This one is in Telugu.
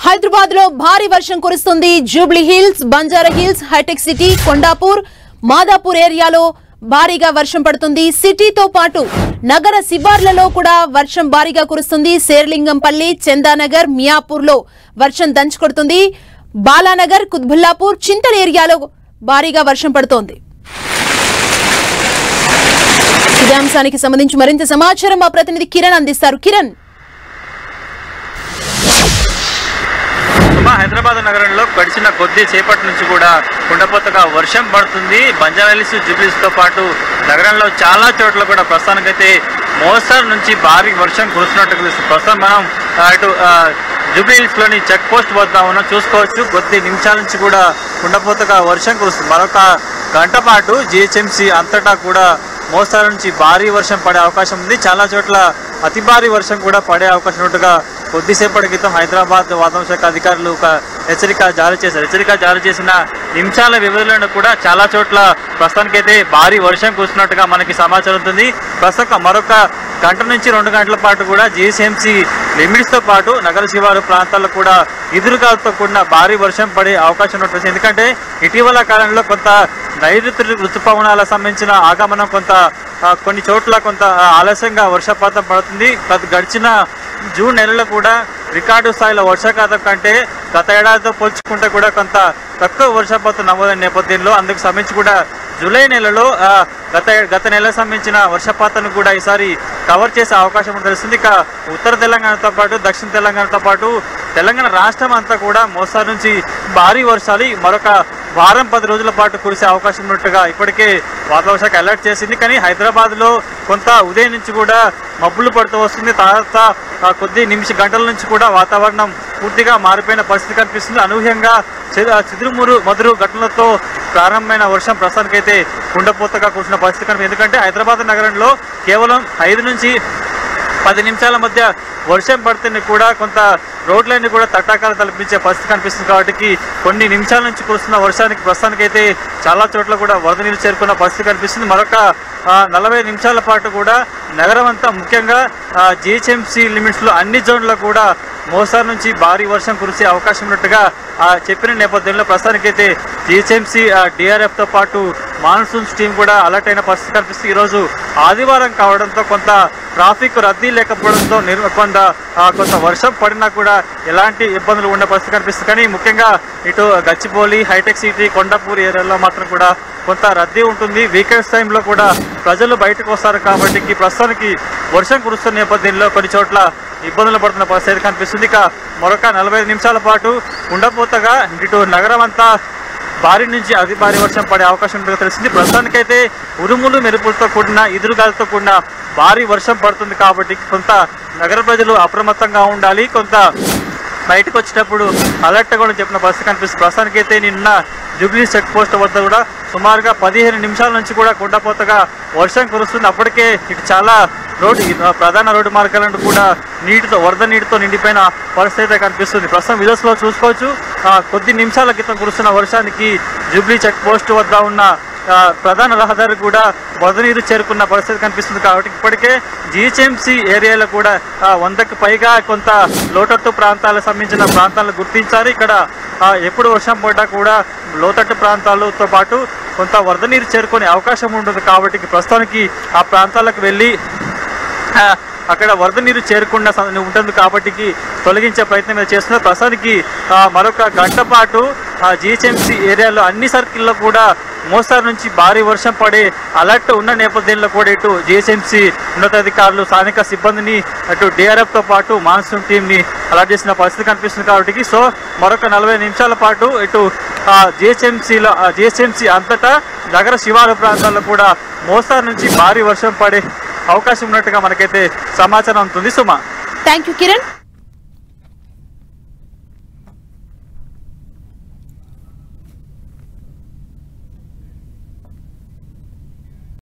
హైదరాబాద్ లో భారీ వర్షం కురుస్తుంది. జూబ్లీ హిల్స్, బంజారా హిల్స్, హైటెక్ సిటీ, కొండాపూర్, మాదాపూర్ ఏరియాలో భారీగా వర్షం పడుతుంది. సిటీతో పాటు నగర శివార్లలో కూడా వర్షం భారీగా కురుస్తుంది. శేర్లింగంపల్లి, చందానగర్, మియాపూర్ లో వర్షం దంచుకొడుతుంది. బాలానగర్, కుత్బుల్లాపూర్, చింతల్ ఏరియాలో భారీగా వర్షం పడుతోంది. ఇదే అంశానికి సంబంధించి మరింత సమాచారం మా ప్రతినిధి కిరణ్ అందిస్తారు. కిరణ్, హైదరాబాద్ నగరంలో గడిచిన కొద్ది సేపటి నుంచి కూడా కుండపోతగా వర్షం పడుతుంది. బంజారాహిల్స్, జూబ్లీహిల్స్ తో పాటు నగరంలో చాలా చోట్ల కూడా ప్రస్తుతానికైతే మోస్తరు నుంచి భారీ వర్షం కురుస్తున్నట్టు తెలుస్తుంది. ప్రస్తుతం మనం అటు జూబ్లీహిల్స్ లోని చెక్ పోస్ట్ వద్ద ఉన్నాం, చూసుకోవచ్చు. కొద్ది నిమిషాల నుంచి కూడా కుండపోతగా వర్షం కురుస్తుంది. మరొక గంట పాటు జీహెచ్ఎంసీ అంతటా కూడా మోస్తరు నుంచి భారీ వర్షం పడే అవకాశం ఉంది. చాలా చోట్ల అతి భారీ వర్షం కూడా పడే అవకాశం ఉన్నట్టుగా కొద్దిసేపటి క్రితం హైదరాబాద్ వాతావరణ శాఖ అధికారులు ఒక హెచ్చరిక జారీ చేశారు. హెచ్చరిక జారీ చేసిన నిమిషాల వ్యవధిలోనూ కూడా చాలా చోట్ల ప్రస్తుతానికైతే భారీ వర్షం కురుస్తున్నట్టుగా మనకి సమాచారం ఉంటుంది. ప్రస్తుతం మరొక గంట నుంచి 2 గంటల పాటు కూడా జీహెచ్ఎంసీ లిమిట్స్ తో పాటు నగర శివారు ప్రాంతాల్లో కూడా ఎదురుగాలతో కూడిన భారీ వర్షం పడే అవకాశం ఉంటుంది. ఎందుకంటే ఇటీవల కాలంలో కొంత నైరుతి ఋతుపవనాలకు సంబంధించిన ఆగమనం కొన్ని చోట్ల కొంత ఆలస్యంగా వర్షపాతం పడుతుంది. గడిచిన జూన్ నెలలో కూడా రికార్డు స్థాయిలో వర్షపాతం కంటే గత ఏడాదితో పోల్చుకుంటే కూడా కొంత తక్కువ వర్షపాతం నమోదైన నేపథ్యంలో అందుకు సంబంధించి కూడా జూలై నెలలో గత నెలకు సంబంధించిన వర్షపాతాన్ని కూడా ఈసారి కవర్ చేసే అవకాశం తెలుస్తుంది. ఇక ఉత్తర తెలంగాణతో పాటు దక్షిణ తెలంగాణతో పాటు తెలంగాణ రాష్ట్రం అంతా కూడా మోస్తరు నుంచి భారీ వర్షాలు మరొక వారం 10 రోజుల పాటు కురిసే అవకాశం ఉన్నట్టుగా ఇప్పటికే వాతావరణ శాఖ అలర్ట్ చేసింది. కానీ హైదరాబాద్లో కొంత ఉదయం నుంచి కూడా మబ్బులు పడుతూ వస్తుంది. తర్వాత కొద్ది గంటల నుంచి కూడా వాతావరణం పూర్తిగా మారిపోయిన పరిస్థితి కనిపిస్తుంది. అనూహ్యంగా మధురు ఘటనలతో ప్రారంభమైన వర్షం ప్రస్తుతానికైతే కుండపోతగా కురిసిన పరిస్థితి కనిపిస్తుంది. ఎందుకంటే హైదరాబాద్ నగరంలో కేవలం 5 నుంచి 10 నిమిషాల మధ్య వర్షం పడితే కూడా కొంత రోడ్లన్నీ కూడా తటాకాలు తలపించే పరిస్థితి కనిపిస్తుంది. కాబట్టి కొన్ని నిమిషాల నుంచి కురుస్తున్న వర్షానికి ప్రస్తుతానికైతే చాలా చోట్ల కూడా వరద నీరు చేరుకున్న పరిస్థితి కనిపిస్తుంది. మరొక 40 నిమిషాల పాటు కూడా నగరం అంతా ముఖ్యంగా జీహెచ్ఎంసీ లిమిట్స్లో అన్ని జోన్లో కూడా మోస్తరు నుంచి భారీ వర్షం కురిసే అవకాశం ఉన్నట్టుగా చెప్పిన నేపథ్యంలో ప్రస్తుతానికైతే జీహెచ్ఎంసీ డిఆర్ఎఫ్తో పాటు మాన్సూన్స్ టీం కూడా అలర్ట్ అయిన పరిస్థితి కనిపిస్తుంది. ఈరోజు ఆదివారం కావడంతో కొంత ట్రాఫిక్ రద్దీ లేకపోవడంతో కొంత వర్షం పడినా కూడా ఎలాంటి ఇబ్బందులు ఉన్న పరిస్థితి కనిపిస్తుంది. కానీ ముఖ్యంగా ఇటు గచ్చిబౌలి, హైటెక్ సిటీ, కొండాపూర్ ఏరియాలో మాత్రం కూడా కొంత రద్దీ ఉంటుంది. వీకెండ్స్ టైంలో కూడా ప్రజలు బయటకు వస్తారు కాబట్టి ప్రస్తుతానికి వర్షం కురుస్తున్న నేపథ్యంలో కొన్ని చోట్ల ఇబ్బందులు పడుతున్న పరిస్థితి కనిపిస్తుంది. ఇక మరొక 45 నిమిషాల పాటు కుండపోతగా ఇటు నగరం అంతా భారీ నుంచి అతి భారీ వర్షం పడే అవకాశం ఉంటుందో తెలిసింది. ప్రస్తుతానికైతే ఉరుములు మెరుపులతో కూడిన ఎదురుగాలతో కూడిన భారీ వర్షం పడుతుంది. కాబట్టి కొంత నగర ప్రజలు అప్రమత్తంగా ఉండాలి. కొంత బయటకు వచ్చేటప్పుడు అలర్ట్ కూడా చెప్పిన పరిస్థితి కనిపిస్తుంది. ప్రస్తుతానికైతే నిన్న జూబ్లీ చెక్ పోస్ట్ వద్ద కూడా సుమారుగా 15 నిమిషాల నుంచి కూడా కుండపోతగా వర్షం కురుస్తుంది. అప్పటికే ఇటు చాలా ప్రధాన రోడ్డు మార్గాలను కూడా వరద నీటితో నిండిపోయిన పరిస్థితి కనిపిస్తుంది. ప్రస్తుతం విజువల్స్ లో చూసుకోవచ్చు. కొద్ది నిమిషాల క్రితం కురుస్తున్న వర్షానికి జూబ్లీ చెక్ పోస్ట్ వద్ద ఉన్న ప్రధాన రహదారి కూడా వరద నీరు చేరుకున్న పరిస్థితి కనిపిస్తుంది. కాబట్టి ఇప్పటికే జీహెచ్ఎంసీ ఏరియాలో కూడా 100కి పైగా కొంత లోతట్టు ప్రాంతాలకు సంబంధించిన ప్రాంతాలను గుర్తించారు. ఇక్కడ ఎప్పుడు వర్షం పడ్డా కూడా లోతట్టు ప్రాంతాలతో పాటు కొంత వరద నీరు చేరుకునే అవకాశం ఉంటుంది. కాబట్టి ప్రస్తుతానికి ఆ ప్రాంతాలకు వెళ్ళి అక్కడ వరద నీరు చేరకుండా ఉంటుంది. కాబట్టి తొలగించే ప్రయత్నం చేస్తున్నారు. ప్రస్తుతానికి మరొక గంట పాటు జీహెచ్ఎంసీ ఏరియాలో అన్ని సర్కిల్లో కూడా మోస్తరు నుంచి భారీ వర్షం పడే అలర్ట్ ఉన్న నేపథ్యంలో కూడా ఇటు జీహెచ్ఎంసీ ఉన్నతాధికారులు స్థానిక సిబ్బందిని అటు డిఆర్ఎఫ్తో పాటు మాన్సూన్ టీంని అలర్ట్ చేసిన పరిస్థితి కనిపిస్తుంది. కాబట్టి మరొక 40 నిమిషాల పాటు ఇటు జీహెచ్ఎంసీ అంతటా నగర శివారు ప్రాంతాల్లో కూడా మోస్తరు నుంచి భారీ వర్షం పడే అవకాశం ఉన్నట్టుగా మనకైతే సమాచారం ఉంటుంది. సుమా, థ్యాంక్ యూ కిరణ్.